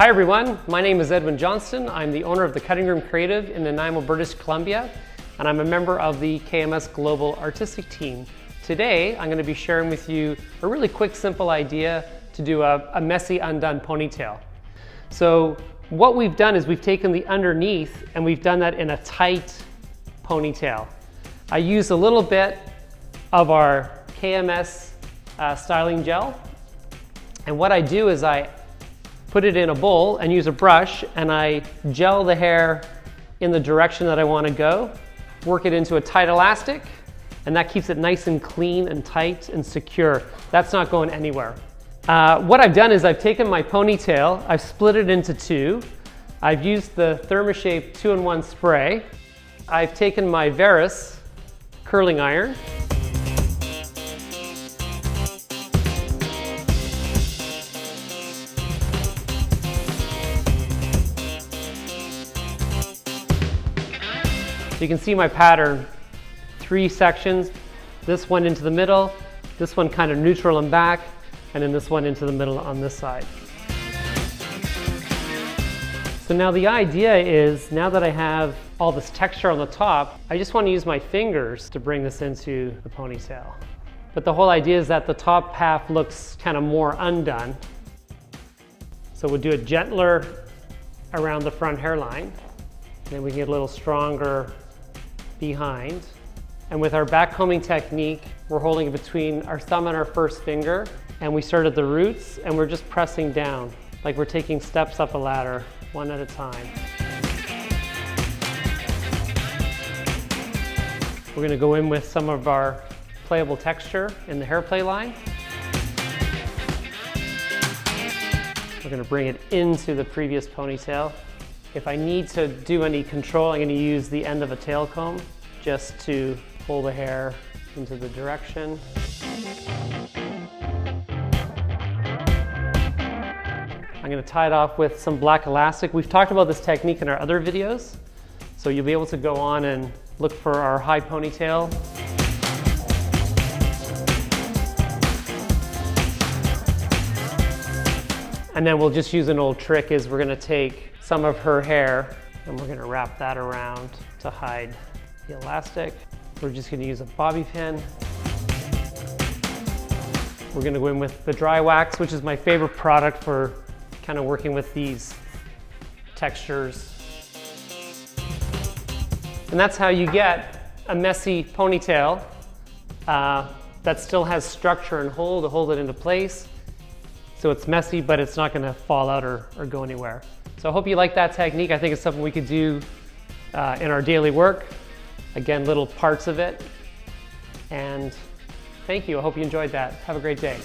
Hi everyone, my name is Edwin Johnson. I'm the owner of the Cutting Room Creative in Nanaimo, British Columbia, and I'm a member of the KMS Global Artistic team. Today, I'm going to be sharing with you a really quick, simple idea to do a messy undone ponytail. So what we've done is we've taken the underneath and we've done that in a tight ponytail. I use a little bit of our KMS Styling Gel, and what I do is I put it in a bowl and use a brush and I gel the hair in the direction that I want to go, work it into a tight elastic, and that keeps it nice and clean and tight and secure. That's not going anywhere. What I've done is I've taken my ponytail, I've split it into two. I've used the THERMASHAPE 2-in-1 spray. I've taken my Veris curling iron. You can see my pattern, 3 sections, this one into the middle, this one kind of neutral and back, and then this one into the middle on this side. So now the idea is, now that I have all this texture on the top, I just want to use my fingers to bring this into the ponytail. But the whole idea is that the top half looks kind of more undone. So we'll do it gentler around the front hairline, then we can get a little stronger behind. And with our backcombing technique, we're holding it between our thumb and our first finger, and we start at the roots and we're just pressing down, like we're taking steps up a ladder, one at a time. We're gonna go in with some of our playable texture in the HAIRPLAY line. We're gonna bring it into the previous ponytail. If I need to do any control, I'm gonna use the end of a tail comb just to pull the hair into the direction. I'm going to tie it off with some black elastic. We've talked about this technique in our other videos, so you'll be able to go on and look for our high ponytail. And then we'll just use an old trick, is we're going to take some of her hair and we're going to wrap that around to hide the elastic. We're just going to use a bobby pin. We're going to go in with the dry wax, which is my favorite product for kind of working with these textures. And that's how you get a messy ponytail that still has structure and hold to hold it into place. So it's messy, but it's not going to fall out or go anywhere. So I hope you like that technique. I think it's something we could do in our daily work. Again, little parts of it. And thank you. I hope you enjoyed that. Have a great day.